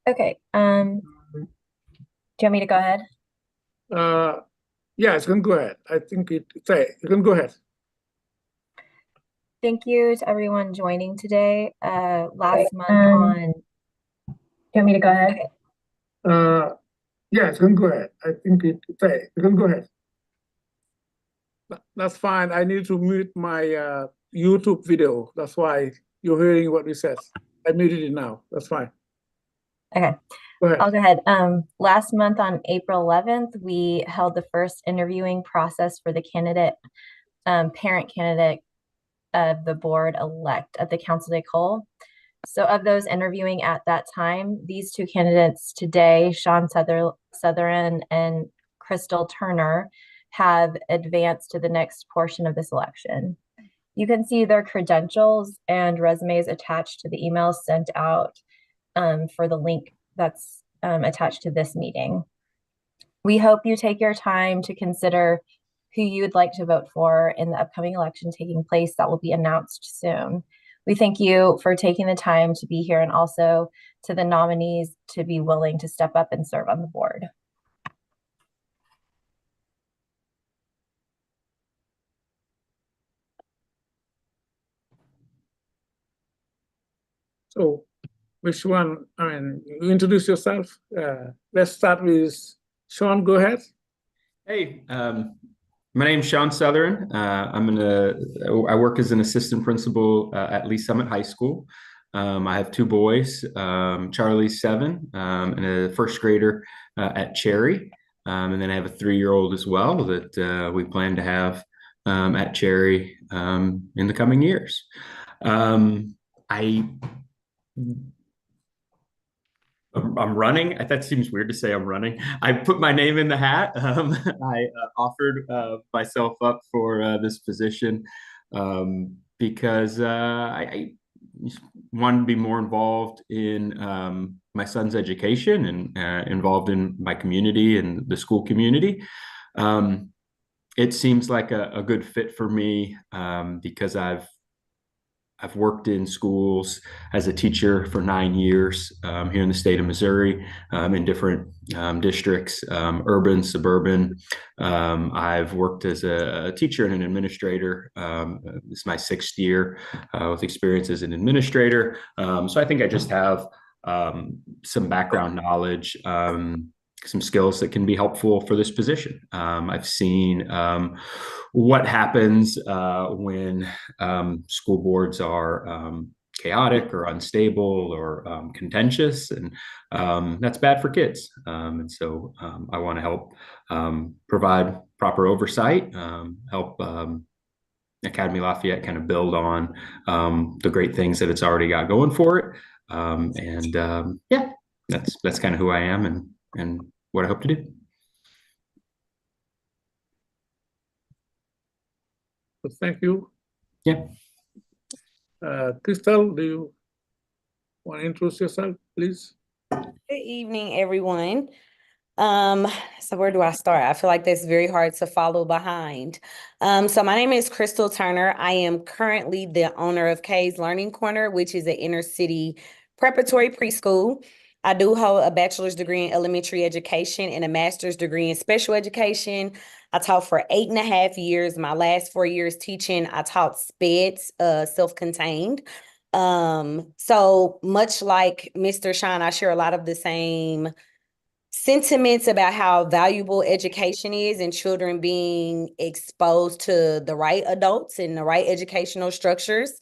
Okay. Do you want me to go ahead? Uh, yes, you can go ahead. I think you can go ahead. Thank you to everyone joining today. Okay. Last month on, do you want me to go ahead? Okay. Uh, yes, you can go ahead. I think you can go ahead. That's fine. I need to mute my YouTube video. That's why you're hearing what we said. I muted it now. That's fine. Okay. Go ahead. I'll go ahead. Last month on April 11th, we held the first interviewing process for the parent candidate of the board elect at the Council des Coles. So of those interviewing at that time, these two candidates today, Sotheran and Crystal Turner, have advanced to the next portion of this election. You can see their credentials and resumes attached to the emails sent out for the link that's attached to this meeting. We hope you take your time to consider who you'd like to vote for in the upcoming election taking place that will be announced soon. We thank you for taking the time to be here and also to the nominees to be willing to step up and serve on the board. So, which one? I mean, you introduce yourself. Let's start with Sean. Go ahead. Hey, my name's Sean Sotheran. I work as an assistant principal at Lee Summit High School. I have two boys. Charlie's 7, and a first grader at Cherry. And then I have a 3-year-old as well that we plan to have at Cherry in the coming years. I I'm running. That seems weird to say I'm running. I put my name in the hat. I offered myself up for this position because I wanted to be more involved in my son's education and involved in my community and the school community. Um, it seems like a good fit for me because I've worked in schools as a teacher for 9 years here in the state of Missouri in different districts, urban, suburban. I've worked as a teacher and an administrator. This is my 6th year with experience as an administrator. So I think I just have some background knowledge, some skills that can be helpful for this position. I've seen what happens when school boards are chaotic or unstable or contentious, and that's bad for kids. And so I want to help provide proper oversight, help Académie Lafayette kind of build on the great things that it's already got going for it. Yeah, that's kind of who I am and what I hope to do. So thank you. Yeah. Crystal, do you want to introduce yourself, please? Good evening, everyone. So where do I start? I feel like that's very hard to follow behind. So my name is Crystal Turner. I am currently the owner of Kay's Learning Corner, which is an inner city preparatory preschool. I do hold a bachelor's degree in elementary education and a master's degree in special education. I taught for 8.5 years. My last 4 years teaching, I taught SPEDS, self-contained. So much like Mr. Sean, I share a lot of the same sentiments about how valuable education is and children being exposed to the right adults and the right educational structures.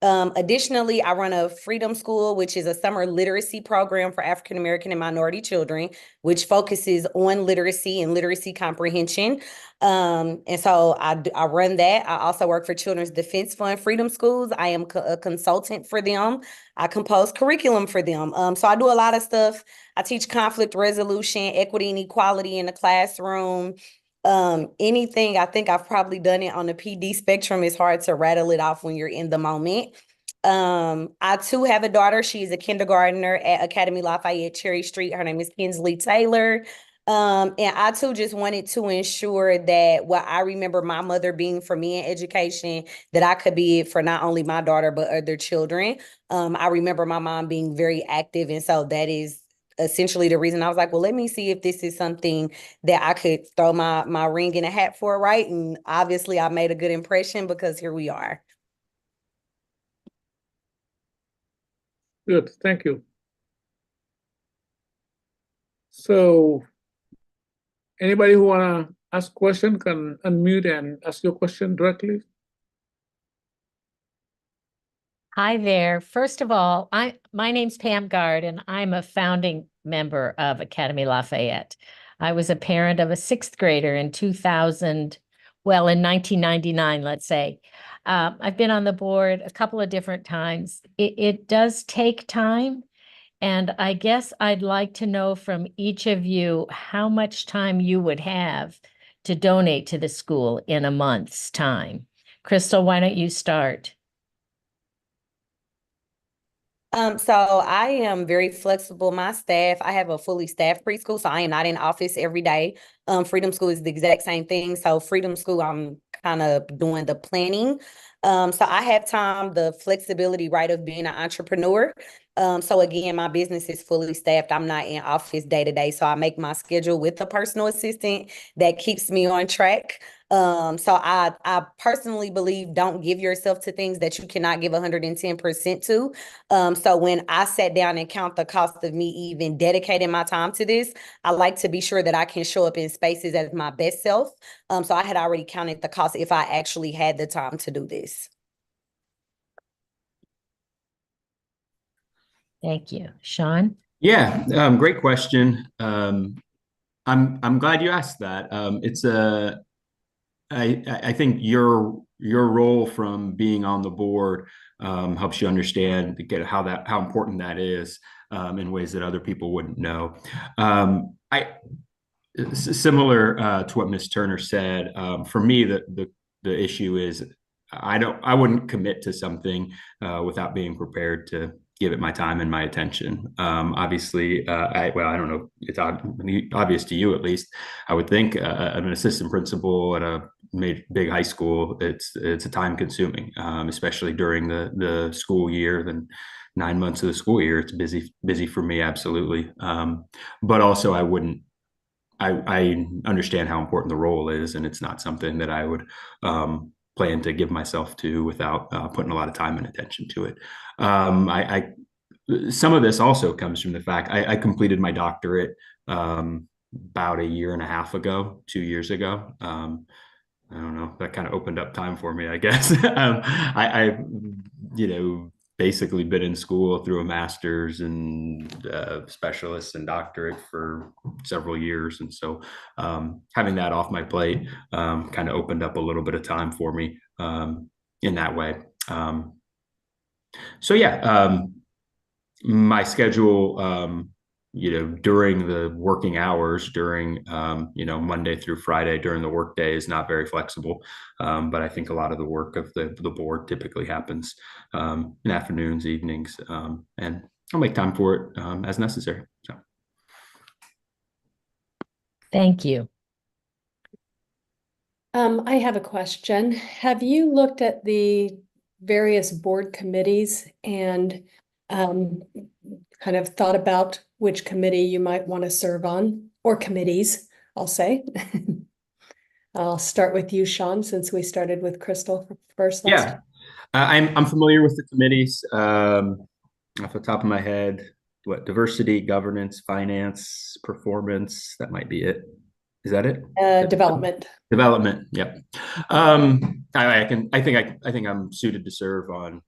Additionally, I run a Freedom School, which is a summer literacy program for African American and minority children, which focuses on literacy and literacy comprehension. And so I run that. I also work for Children's Defense Fund Freedom Schools. I am a consultant for them. I compose curriculum for them. So I do a lot of stuff. I teach conflict resolution, equity and equality in the classroom. Anything, I think I've probably done it on the PD spectrum. It's hard to rattle it off when you're in the moment. I too have a daughter. She's a kindergartner at Académie Lafayette, Cherry Street. Her name is Kinsley Taylor. And I too just wanted to ensure that what I remember my mother being for me in education, that I could be it for not only my daughter, but other children. I remember my mom being very active. And so that is essentially the reason I was like, well, let me see if this is something that I could throw my ring in a hat for, right? And obviously I made a good impression because here we are. Good, thank you. So anybody who wanna ask question can unmute and ask your question directly. Hi there. First of all, my name's Pam Gard, and I'm a founding member of Académie Lafayette. I was a parent of a sixth grader in 2000, well, in 1999, let's say. I've been on the board a couple of different times. It does take time, and I guess I'd like to know from each of you how much time you would have to donate to the school in a month's time. Crystal, why don't you start? So I am very flexible. My staff, I have a fully staffed preschool, so I am not in office every day. Freedom School is the exact same thing. So Freedom School, I'm kind of doing the planning. So I have time, the flexibility, right, of being an entrepreneur. So again, my business is fully staffed. I'm not in office day to day. So I make my schedule with a personal assistant that keeps me on track. So I personally believe don't give yourself to things that you cannot give 110% to. So when I sat down and count the cost of me even dedicating my time to this, I like to be sure that I can show up in spaces as my best self. So I had already counted the cost if I actually had the time to do this. Thank you. Sean? Yeah, great question. I'm glad you asked that. I think your role from being on the board helps you understand to get how important that is in ways that other people wouldn't know. Similar to what Ms. Turner said, for me the issue is I wouldn't commit to something without being prepared to give it my time and my attention. Obviously, I don't know, it's obvious to you at least. I would think an assistant principal at a big high school, it's a time consuming, especially during the school year. Then 9 months of the school year, it's busy for me, absolutely. But also, I understand how important the role is, and it's not something that I would plan to give myself to without putting a lot of time and attention to it. Some of this also comes from the fact I completed my doctorate about a year and a half ago, 2 years ago. I don't know, that kind of opened up time for me, I guess. I basically been in school through a master's and specialist and doctorate for several years. And so having that off my plate kind of opened up a little bit of time for me in that way. So yeah, my schedule, during the working hours, during, Monday through Friday during the workday is not very flexible. But I think a lot of the work of the board typically happens in afternoons, evenings, and I'll make time for it as necessary. So. Thank you. I have a question. Have you looked at the various board committees and kind of thought about which committee you might want to serve on, or committees, I'll say? I'll start with you, Sean, since we started with Crystal first. Yeah, I'm familiar with the committees off the top of my head. What, diversity, governance, finance, performance, that might be it. Is that it? Development. Development. Yep. I think I'm suited to serve on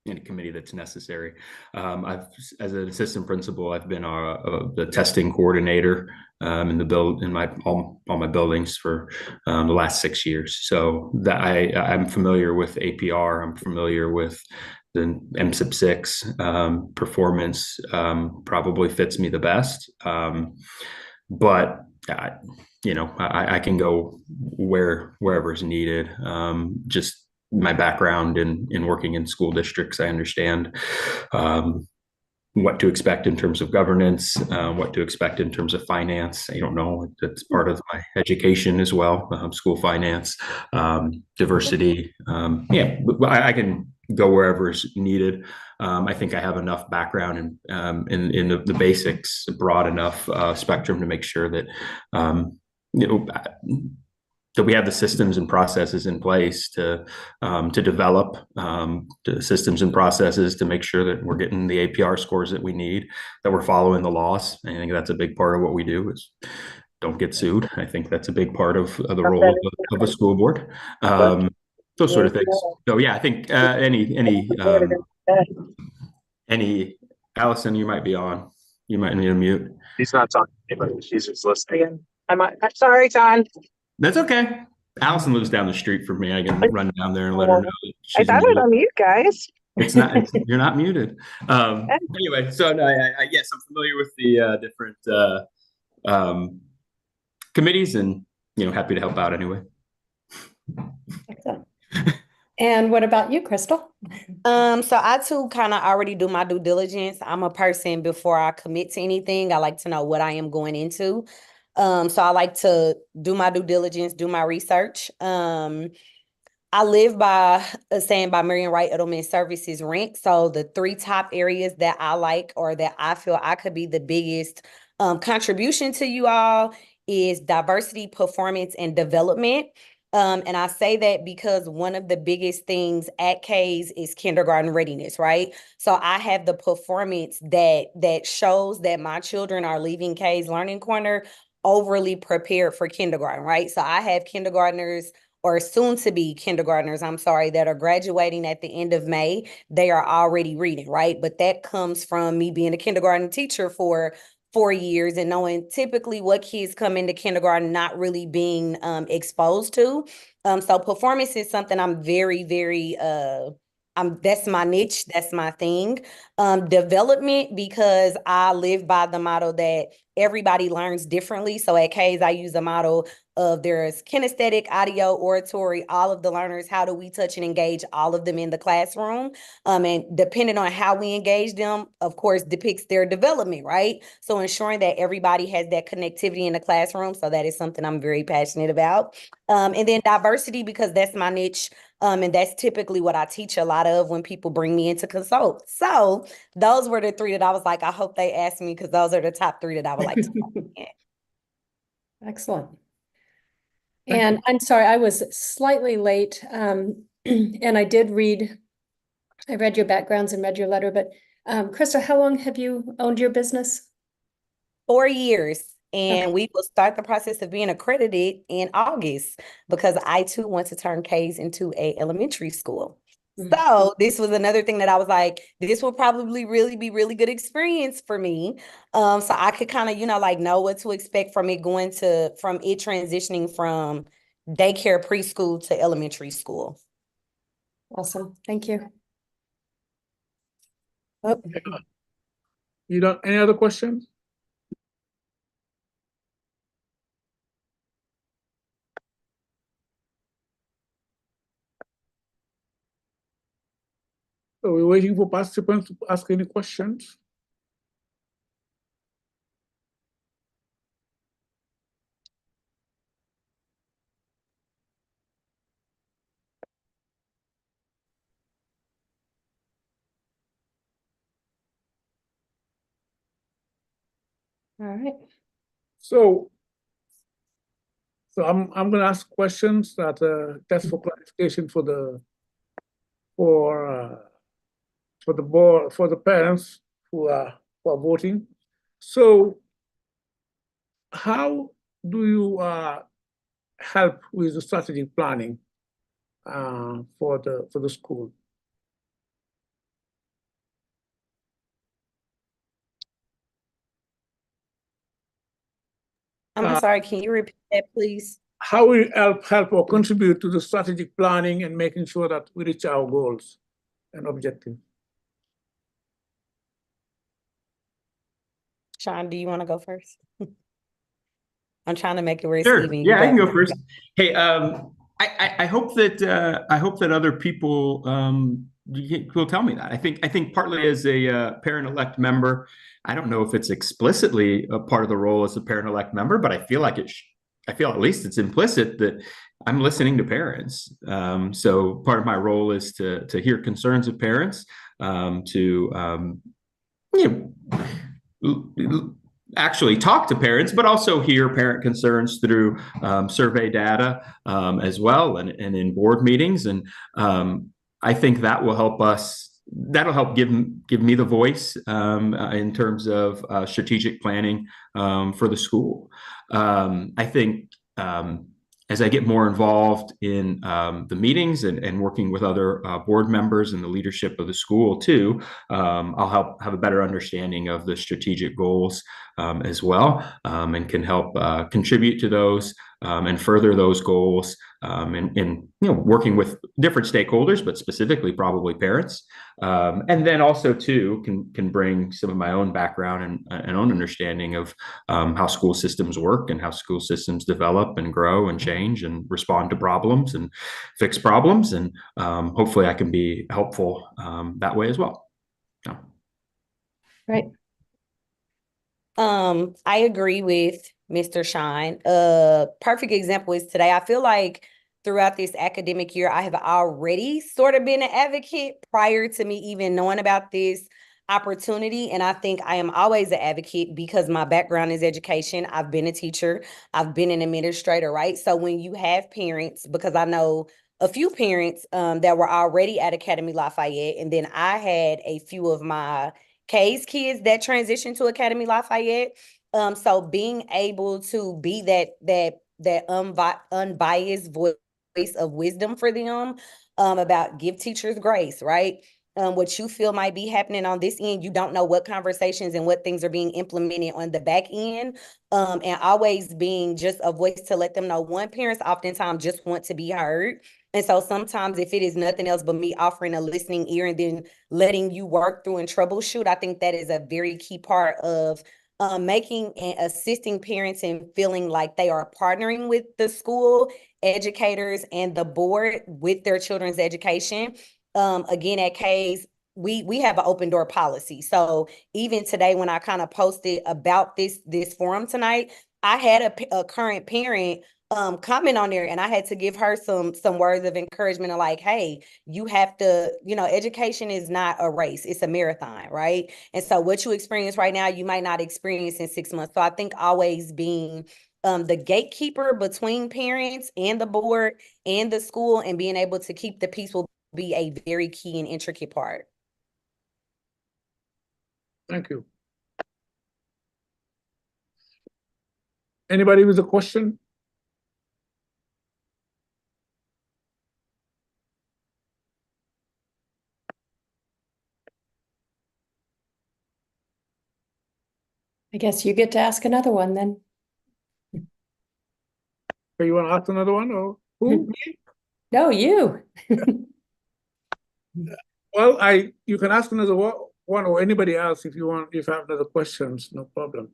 any committee that's necessary. As an assistant principal, I've been the testing coordinator in all my buildings for the last 6 years. So that I'm familiar with APR. I'm familiar with the MSIP 6 performance. Probably fits me the best. But I can go wherever is needed. Just my background in working in school districts, I understand what to expect in terms of governance, what to expect in terms of finance. I don't know, that's part of my education as well, school finance, diversity. Yeah, I can go wherever is needed. I think I have enough background in the basics, broad enough spectrum to make sure that you know that we have the systems and processes in place to develop the systems and processes to make sure that we're getting the APR scores that we need, that we're following the laws. I think that's a big part of what we do is don't get sued. I think that's a big part of the role of a school board. Those sort of things. So yeah, I think any Allison, you might be on. You might need to mute. He's not talking to anybody. She's just listening. I'm sorry, John. That's okay. Allison lives down the street from me. I can run down there and let her know that I she's thought muted. it on mute, guys. You're not muted. Anyway, so no, yes, I'm familiar with the different committees, and happy to help out anyway. Excellent. And what about you, Crystal? So I too kind of already do my due diligence. I'm a person, before I commit to anything, I like to know what I am going into. So I like to do my due diligence, do my research. I live by a saying by Marian Wright, Edelman Services Rank. So the 3 top areas that I like, or that I feel I could be the biggest contribution to you all, is diversity, performance, and development. And I say that because one of the biggest things at K's is kindergarten readiness, right? So I have the performance that shows that my children are leaving K's Learning Corner overly prepared for kindergarten, right? So I have kindergartners, or soon to be kindergartners, I'm sorry, that are graduating at the end of May. They are already reading, right? But that comes from me being a kindergarten teacher for 4 years and knowing typically what kids come into kindergarten not really being exposed to. So performance is something I'm very, very, that's my niche, that's my thing. Development, because I live by the model that everybody learns differently. So at K's, I use a model of there's kinesthetic, audio, oratory, all of the learners. How do we touch and engage all of them in the classroom? And depending on how we engage them, of course, depicts their development, right? So ensuring that everybody has that connectivity in the classroom. So that is something I'm very passionate about. And then diversity, because that's my niche. And that's typically what I teach a lot of when people bring me in to consult. So those were the 3 that I was like, I hope they ask me, because those are the top 3 that I would like to talk about. Excellent. And I'm sorry, I was slightly late. And I read your backgrounds and read your letter, but Krista, how long have you owned your business? 4 years. And Okay. we will start the process of being accredited in August, because I too want to turn K's into a elementary school. So this was another thing that I was like, this will probably be really good experience for me. So I could kind of, know what to expect from it transitioning from daycare, preschool to elementary school. Awesome. Thank you. Oh, You don't, any other questions? So we're waiting for participants to ask any questions. all right. So I'm going to ask questions that just for clarification for the board, for the parents who are voting. So how do you help with the strategic planning for the school? I'm sorry, can you repeat that, please? How will you help or contribute to the strategic planning and making sure that we reach our goals and objectives? Sean, do you want to go first? I'm trying to make it where it's Sure. even. Yeah, I can go first. Hey, I hope that other people will tell me that. I think partly as a parent-elect member, I don't know if it's explicitly a part of the role as a parent-elect member, but I feel like I feel at least it's implicit that I'm listening to parents. So part of my role is to hear concerns of parents, to you know, actually talk to parents, but also hear parent concerns through survey data as well, and in board meetings. And I think that will help us. That'll help give me the voice in terms of strategic planning for the school. I think as I get more involved in the meetings and working with other board members and the leadership of the school too, I'll help have a better understanding of the strategic goals as well, and can help contribute to those and further those goals, and working with different stakeholders, but specifically probably parents. And then also too can bring some of my own background and own understanding of how school systems work and how school systems develop and grow and change and respond to problems and fix problems. And hopefully I can be helpful that way as well. So. Right. I agree with Mr. Shine. Perfect example is today. I feel like throughout this academic year, I have already sort of been an advocate prior to me even knowing about this opportunity. And I think I am always an advocate because my background is education. I've been a teacher. I've been an administrator, right? So when you have parents, because I know a few parents that were already at Académie Lafayette, and then I had a few of my K's kids that transitioned to Académie Lafayette. So being able to be that unbiased voice of wisdom for them about give teachers grace, right? What you feel might be happening on this end, you don't know what conversations and what things are being implemented on the back end. And always being just a voice to let them know. One, parents oftentimes just want to be heard. And so sometimes if it is nothing else but me offering a listening ear and then letting you work through and troubleshoot, I think that is a very key part of making and assisting parents in feeling like they are partnering with the school, educators, and the board with their children's education. Again, at K's, we have an open door policy. So even today, when I kind of posted about this forum tonight, I had a current parent comment on there, and I had to give her some words of encouragement of like, hey, you have to, education is not a race, it's a marathon, right? And so what you experience right now, you might not experience in 6 months. So I think always being the gatekeeper between parents and the board and the school and being able to keep the peace will be a very key and intricate part. Thank you. Anybody with a question? I guess you get to ask another one then. So you want to ask another one, or who? No, you. Well, you can ask another one or anybody else if you want, if you have other questions, no problem.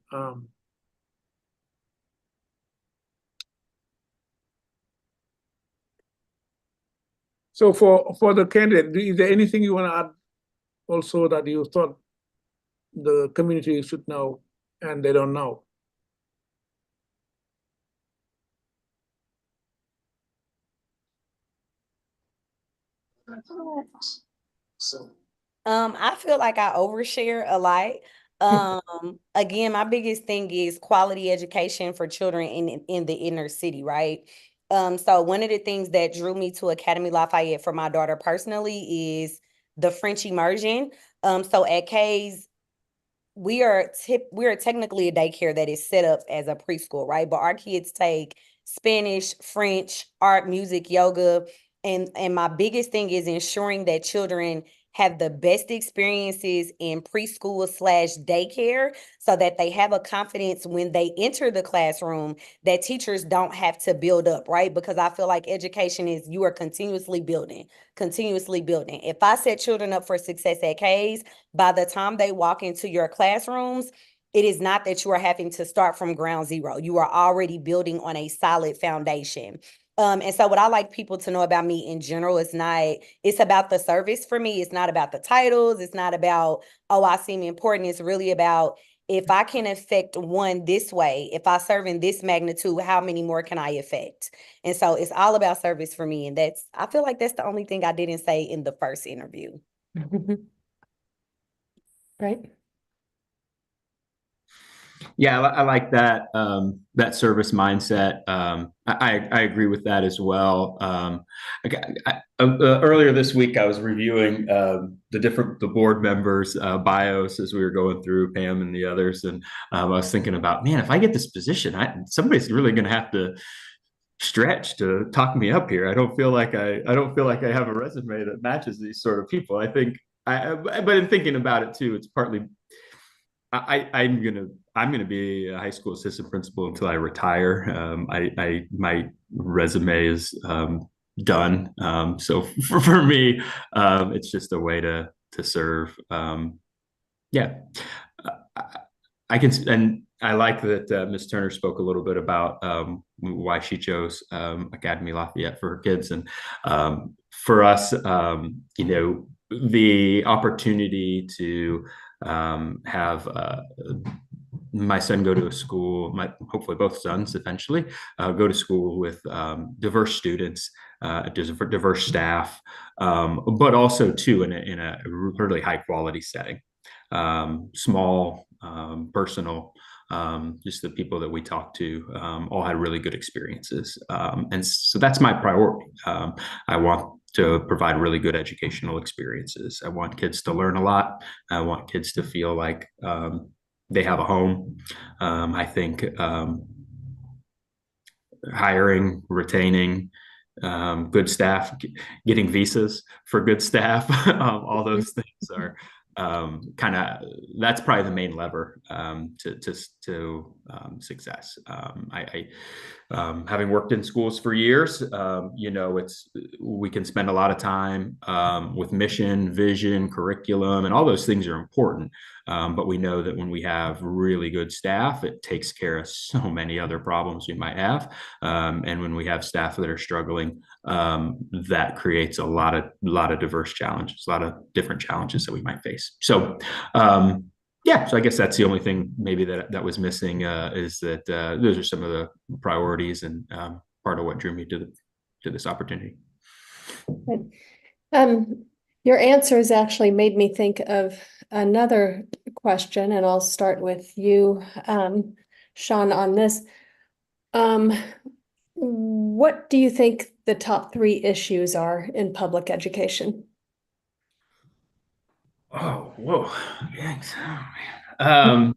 So for the candidate, is there anything you want to add also that you thought the community should know and they don't know? I feel like I overshare a lot. Again, my biggest thing is quality education for children in the inner city, right? So one of the things that drew me to Académie Lafayette for my daughter personally is the French immersion. So at K's, we are technically a daycare that is set up as a preschool, right? But our kids take Spanish, French, art, music, yoga, and my biggest thing is ensuring that children have the best experiences in preschool / daycare so that they have a confidence when they enter the classroom that teachers don't have to build up, right? Because I feel like education is you are continuously building. If I set children up for success at K's, by the time they walk into your classrooms, it is not that you are having to start from ground zero. You are already building on a solid foundation. And so what I like people to know about me in general is it's about the service for me. It's not about the titles. It's not about, oh, I seem important. It's really about if I can affect one this way, if I serve in this magnitude, how many more can I affect? And so it's all about service for me. And I feel like that's the only thing I didn't say in the first interview. Right. Yeah, I like that that service mindset. I agree with that as well. Earlier this week, I was reviewing the board members' bios as we were going through, Pam and the others, and I was thinking about, man, if I get this position, somebody's really going to have to stretch to talk me up here. I don't feel like I have a resume that matches these sort of people. I think but in thinking about it too, it's partly I'm gonna be a high school assistant principal until I retire. My resume is done. So for me, it's just a way to serve. Yeah, I can, and I like that Ms. Turner spoke a little bit about why she chose Académie Lafayette for her kids, and for us, you know, the opportunity to have my son go to a school, hopefully both sons eventually go to school with diverse students, diverse staff, but also too in a really high quality setting, small, personal. Just the people that we talked to all had really good experiences, and so that's my priority. I want to provide really good educational experiences. I want kids to learn a lot. I want kids to feel like they have a home. I think hiring, retaining good staff, getting visas for good staff, all those things are kind of, that's probably the main lever to success. Having worked in schools for years, you know, we can spend a lot of time with mission, vision, curriculum, and all those things are important. But we know that when we have really good staff, it takes care of so many other problems we might have. And when we have staff that are struggling, that creates a lot of diverse challenges, a lot of different challenges that we might face. So, yeah, so I guess that's the only thing maybe that was missing, is that those are some of the priorities and part of what drew me to this opportunity. Your answers actually made me think of another question, and I'll start with you, Sean, on this. What do you think the top 3 issues are in public education? Oh, whoa. Thanks. Oh, man.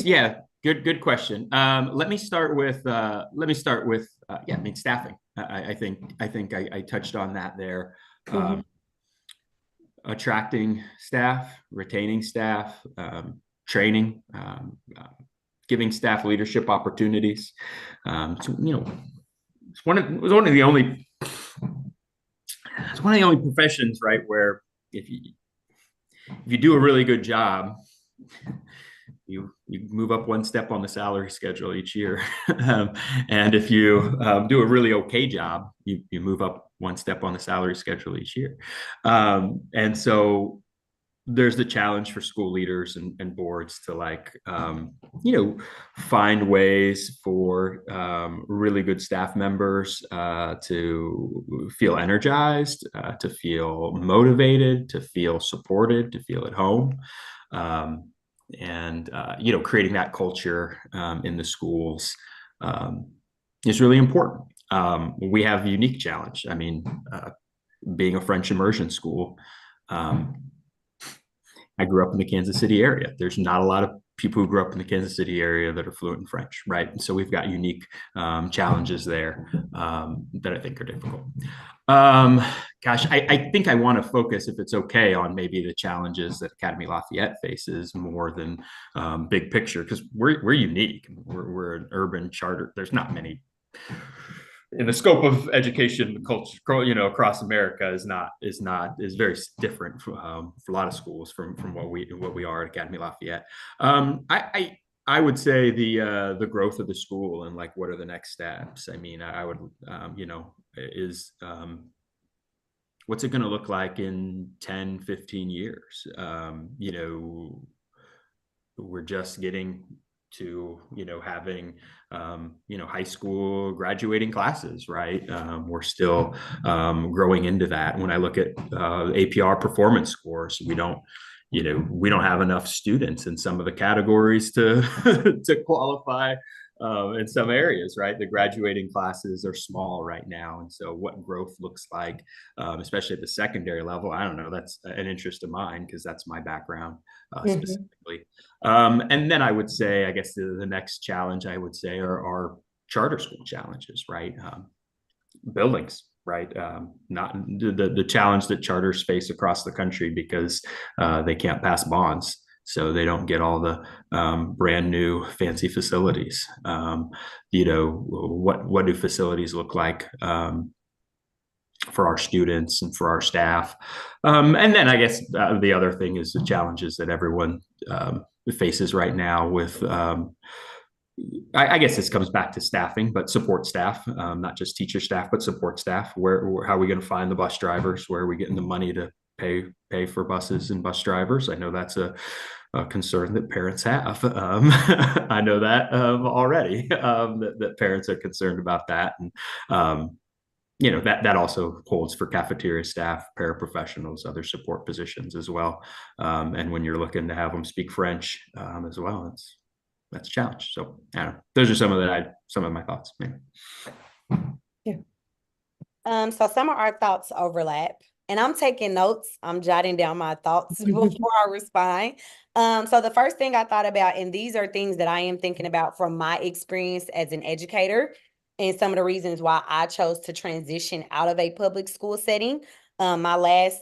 Yeah, good question. Let me start with yeah, I mean, staffing. I think I touched on that there. Attracting staff, retaining staff, training, giving staff leadership opportunities. So, you know, it's one of the only professions, right, where if you do a really good job, you move up one step on the salary schedule each year. And if you do a really okay job, you move up one step on the salary schedule each year. And so there's the challenge for school leaders and boards to, like, you know, find ways for really good staff members to feel energized, to feel motivated, to feel supported, to feel at home. And you know, creating that culture in the schools is really important. We have a unique challenge. I mean, being a French immersion school, I grew up in the Kansas City area. There's not a lot of people who grew up in the Kansas City area that are fluent in French, right? And so we've got unique challenges there that I think are difficult. Gosh, I think I want to focus, if it's okay, on maybe the challenges that Académie Lafayette faces more than big picture, because we're unique. We're an urban charter. There's not many in the scope of education culture, you know, across America is very different for a lot of schools from what we are at Académie Lafayette. I would say the growth of the school and like what are the next steps. I mean, I would you know, is what's it going to look like in 10, 15 years? You know, we're just getting to, you know, having you know, high school graduating classes, right? We're still growing into that. When I look at APR performance scores, we don't, you know, we don't have enough students in some of the categories to to qualify in some areas, right? The graduating classes are small right now, and so what growth looks like, especially at the secondary level, I don't know. That's an interest of mine because that's my background specifically. And then I would say, I guess the next challenge I would say are charter school challenges, right? Buildings, right? Not the challenge that charters face across the country because they can't pass bonds. So they don't get all the brand new fancy facilities. You know, what do facilities look like for our students and for our staff? And then I guess the other thing is the challenges that everyone faces right now with I guess this comes back to staffing, but support staff, not just teacher staff, but support staff. How are we going to find the bus drivers? Where are we getting the money to pay for buses and bus drivers? I know that's a concern that parents have. I know that already, that parents are concerned about that. And, you know, that also holds for cafeteria staff, paraprofessionals, other support positions as well. And when you're looking to have them speak French as well, that's a challenge. So I don't know. Those are some of my thoughts. Maybe. So some of our thoughts overlap, and I'm taking notes. I'm jotting down my thoughts before I respond. So the first thing I thought about, and these are things that I am thinking about from my experience as an educator, and some of the reasons why I chose to transition out of a public school setting. My last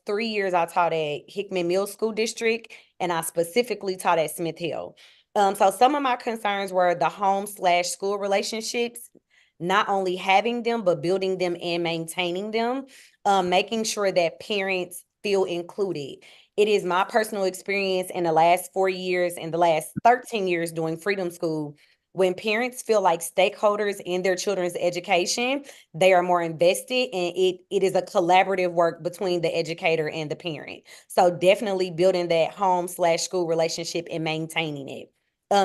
3 years, I taught at Hickman Middle School District, and I specifically taught at Smith Hill. So some of my concerns were the home/school relationships, not only having them, but building them and maintaining them, making sure that parents feel included. It is my personal experience in the last 4 years and the last 13 years doing Freedom School. When parents feel like stakeholders in their children's education, they are more invested, and it is a collaborative work between the educator and the parent. So definitely building that home/school relationship and maintaining it.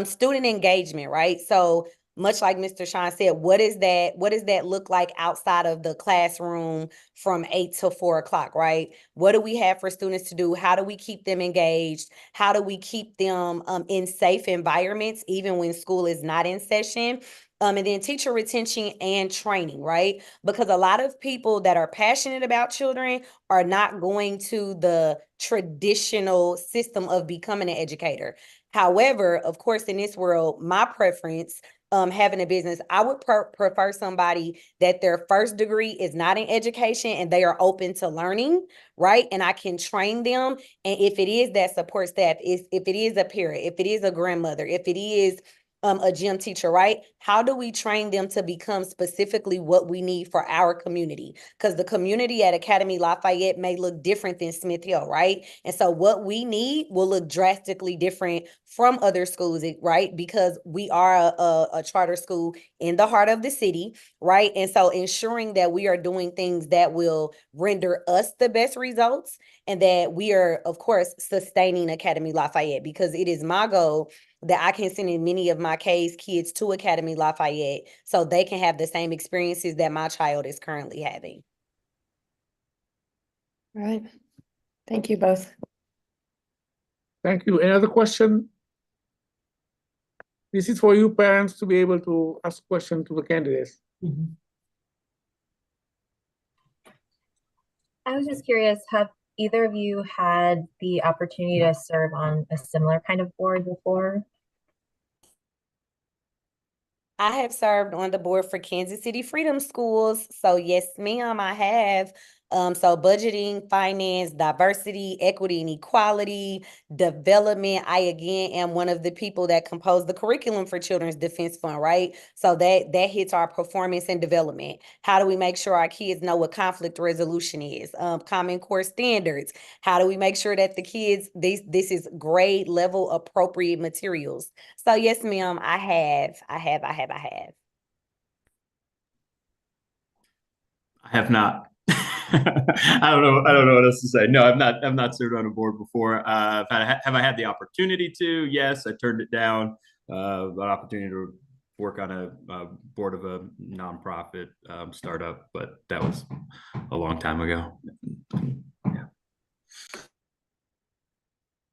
Student engagement, right? So much like Mr. Sean said, what does that look like outside of the classroom from 8 to 4 o'clock, right? What do we have for students to do? How do we keep them engaged? How do we keep them in safe environments, even when school is not in session? And then teacher retention and training, right? Because a lot of people that are passionate about children are not going to the traditional system of becoming an educator. However, of course, in this world, my preference, having a business, I would prefer somebody that their first degree is not in education and they are open to learning, right? And I can train them. And if it is that support staff, if it is a parent, if it is a grandmother, if it is a gym teacher, right? How do we train them to become specifically what we need for our community? Because the community at Académie Lafayette may look different than Smith Hill, right? And so what we need will look drastically different from other schools, right? Because we are a charter school in the heart of the city, right? And so ensuring that we are doing things that will render us the best results, and that we are, of course, sustaining Académie Lafayette, because it is my goal that I can send in many of my K's kids to Académie Lafayette so they can have the same experiences that my child is currently having. All right. Thank you both. Thank you. Any other question? This is for you parents to be able to ask questions to the candidates. I was just curious, have either of you had the opportunity to serve on a similar kind of board before? I have served on the board for Kansas City Freedom Schools. So yes, ma'am, I have. So budgeting, finance, diversity, equity and equality, development. I again am one of the people that compose the curriculum for Children's Defense Fund, right? So that hits our performance and development. How do we make sure our kids know what conflict resolution is? Common Core standards. How do we make sure that the kids, this is grade level appropriate materials? So yes, ma'am, I have. I have not. I don't know what else to say. No, I've not served on a board before. Have I had the opportunity to? Yes, I turned it down. An opportunity to work on a board of a nonprofit startup, but that was a long time ago. Yeah.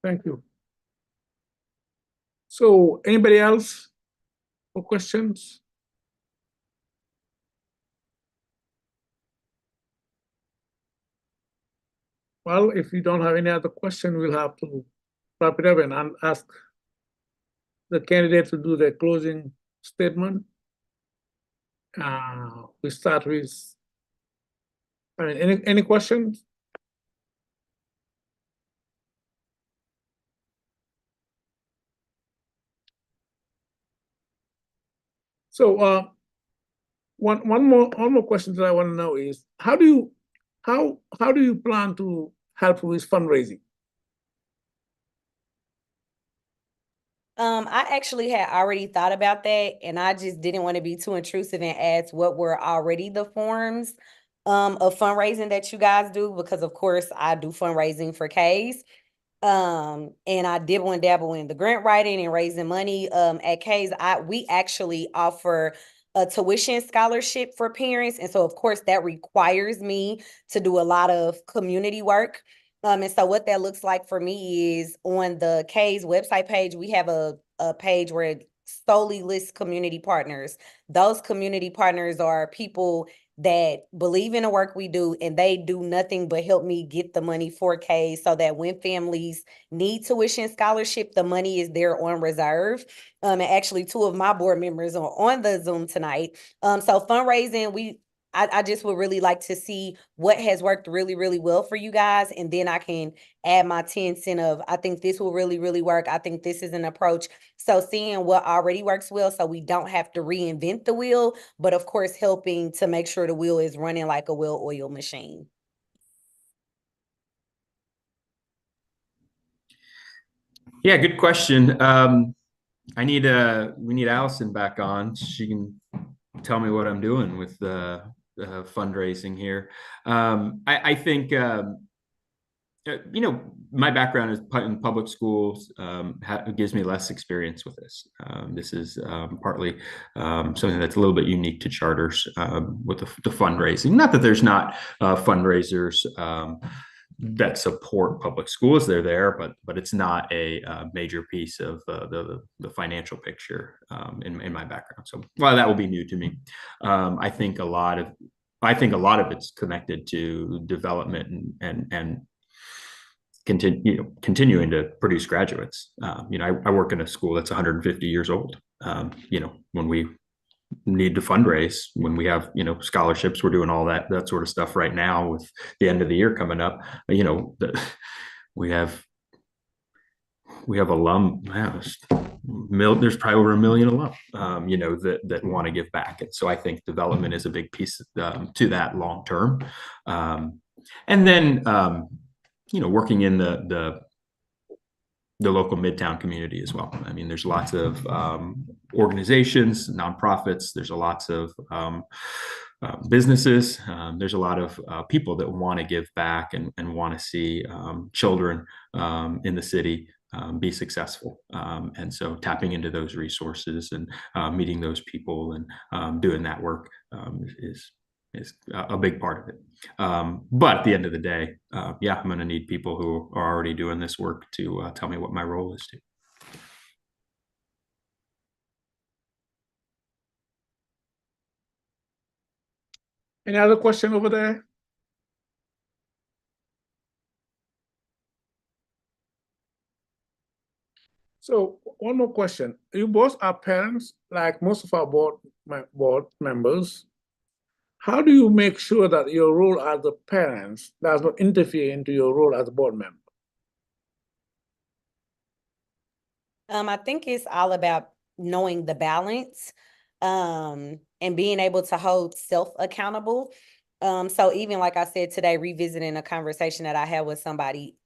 Thank you. So anybody else for questions? Well, if you don't have any other question, we'll have to wrap it up and ask the candidate to do their closing statement. We start with, I mean, any questions? So one more question that I want to know is how do you plan to help with fundraising? I actually had already thought about that, and I just didn't want to be too intrusive and ask what were already the forms of fundraising that you guys do, because of course I do fundraising for K's. And I dibble and dabble in the grant writing and raising money. At K's, we actually offer a tuition scholarship for parents, and so of course that requires me to do a lot of community work. And so what that looks like for me is on the K's website page, we have a page where it solely lists community partners. Those community partners are people that believe in the work we do, and they do nothing but help me get the money for K, so that when families need tuition scholarship, the money is there on reserve. And actually 2 of my board members are on the Zoom tonight. So fundraising, I just would really like to see what has worked really, really well for you guys. And then I can add my 10 cents of, I think this will really, really work. I think this is an approach. So seeing what already works well, so we don't have to reinvent the wheel, but of course, helping to make sure the wheel is running like a well-oiled machine. Yeah, good question. We need Allison back on. She can tell me what I'm doing with the fundraising here. I think my background is in public schools. Gives me less experience with this. This is partly something that's a little bit unique to charters with the fundraising. Not that there's not fundraisers that support public schools. They're there, but it's not a major piece of the financial picture in my background. So while that will be new to me, I think a lot of it's connected to development and continuing to produce graduates. I work in a school that's 150 years old. When we need to fundraise, when we have scholarships, we're doing all that sort of stuff right now with the end of the year coming up. We have alum. There's probably over 1 million alum, that want to give back, and so I think development is a big piece to that long term. And then working in the local Midtown community as well. I mean, there's lots of organizations, nonprofits. There's lots of businesses. There's a lot of people that want to give back and want to see children in the city be successful. And so tapping into those resources and meeting those people and doing that work is a big part of it. But at the end of the day, I'm going to need people who are already doing this work to tell me what my role is too. Any other question over there? So one more question. You both are parents, like most of our board members. how do you make sure that your role as a parent does not interfere into your role as a board member? I think it's all about knowing the balance, and being able to hold self accountable. So even like I said today, revisiting a conversation that I had with somebody,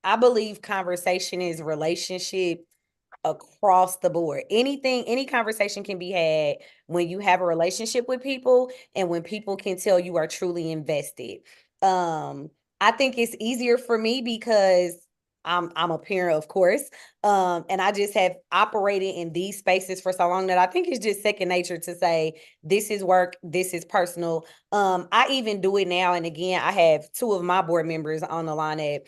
I believe conversation is relationship across the board. Any conversation can be had when you have a relationship with people and when people can tell you are truly invested. I think it's easier for me because I'm a parent, of course. And I just have operated in these spaces for so long that I think it's just second nature to say, this is work, this is personal. I even do it now. And again, I have two of my board members on the line that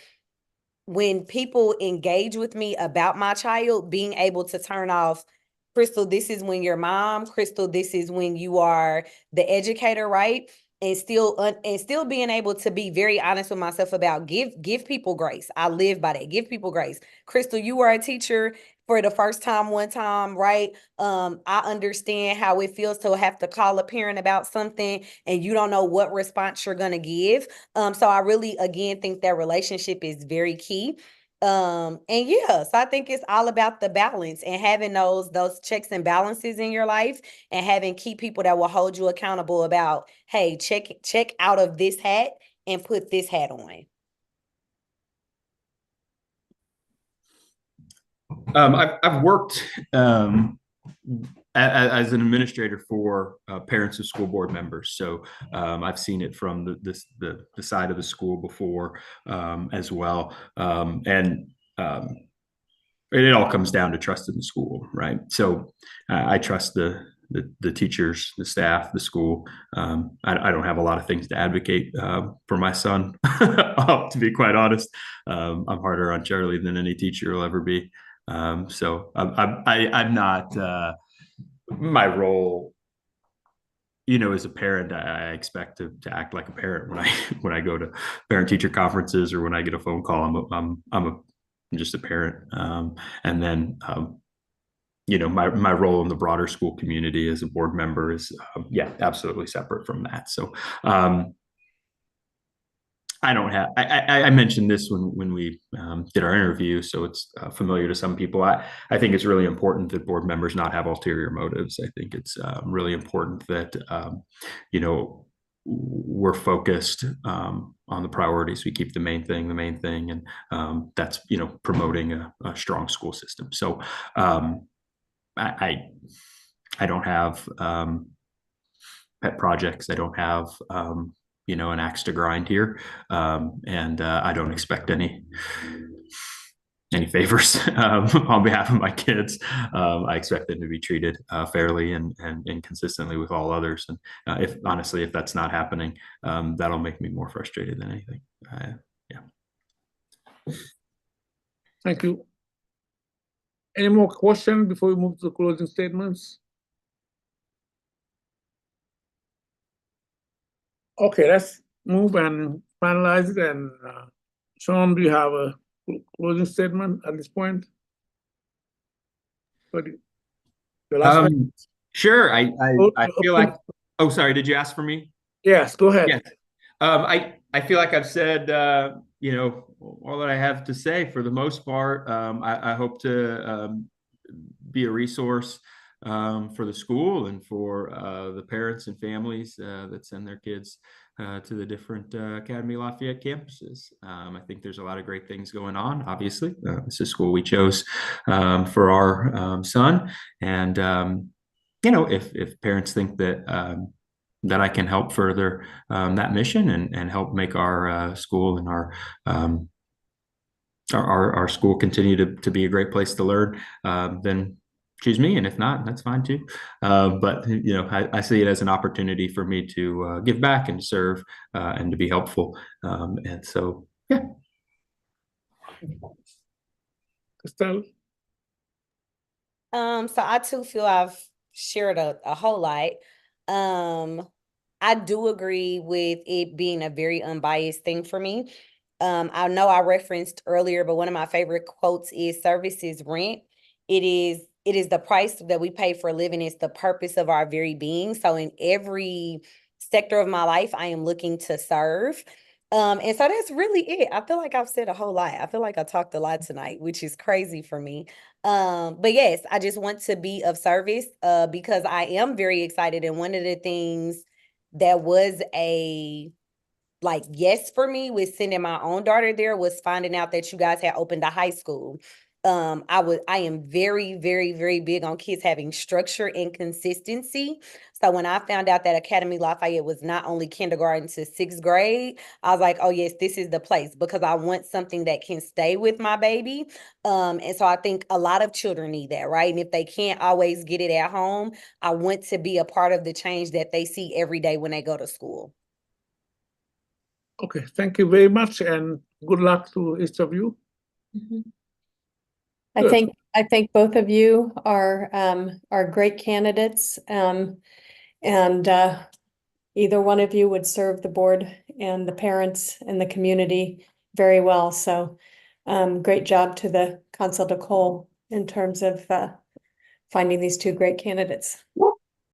when people engage with me about my child, being able to turn off, Crystal, this is when you're mom, Crystal, this is when you are the educator, right? And still being able to be very honest with myself about give people grace. I live by that. Give people grace. Crystal, you were a teacher for the first time one time, right? I understand how it feels to have to call a parent about something and you don't know what response you're gonna give. So I really, again, think that relationship is very key. And yeah, so I think it's all about the balance and having those checks and balances in your life and having key people that will hold you accountable about, hey, check out of this hat and put this hat on. I've worked as an administrator for parents of school board members, so I've seen it from the side of the school before as well, and it all comes down to trust in the school, right? So I trust the teachers, the staff, the school. I don't have a lot of things to advocate for my son, to be quite honest. I'm harder on Charlie than any teacher will ever be. So I'm not my role. You know, as a parent, I expect to act like a parent when I when I go to parent teacher conferences or when I get a phone call. I'm just a parent, and then you know, my role in the broader school community as a board member is yeah, absolutely separate from that. So I don't have. I mentioned this when we did our interview, so it's familiar to some people. I think it's really important that board members not have ulterior motives. I think it's really important that you know, we're focused on the priorities. We keep the main thing, and that's, you know, promoting a strong school system. So I don't have pet projects. I don't have you know, an axe to grind here, and I don't expect any favors on behalf of my kids. I expect them to be treated fairly and consistently with all others. And if honestly, if that's not happening, that'll make me more frustrated than anything. Yeah. Thank you. Any more questions before we move to the closing statements? Okay, let's move and finalize it. And Sean, do you have a closing statement at this point? Sure. I feel like. Oh, sorry. Did you ask for me? Yes. Go ahead. Yes. I feel like I've said you know, all that I have to say for the most part. I hope to be a resource for the school and for the parents and families that send their kids to the different Académie Lafayette campuses. I think there's a lot of great things going on. Obviously, this is a school we chose for our son, and you know, if parents think that that I can help further that mission and help make our school and our school continue to be a great place to learn, then choose me. And if not, that's fine too. But you know, I see it as an opportunity for me to give back and serve and to be helpful. And so, yeah. Estelle? So I too feel I've shared a whole lot. I do agree with it being a very unbiased thing for me. I know I referenced earlier, but one of my favorite quotes is service is rent. It is the price that we pay for living. It's the purpose of our very being. So in every sector of my life I am looking to serve. And so that's really it. I feel like I've said a whole lot. I feel like I talked a lot tonight, which is crazy for me. But yes, I just want to be of service because I am very excited. And one of the things that was a yes for me with sending my own daughter there was finding out that you guys had opened a high school. I am very, very, very big on kids having structure and consistency. So when I found out that Académie Lafayette was not only kindergarten to 6th grade, I was like, oh yes, this is the place because I want something that can stay with my baby. And so I think a lot of children need that, right? And if they can't always get it at home, I want to be a part of the change that they see every day when they go to school. Okay, thank you very much and good luck to each of you. Good. I think both of you are great candidates. And either one of you would serve the board and the parents and the community very well. So great job to the Council de Cole in terms of finding these two great candidates.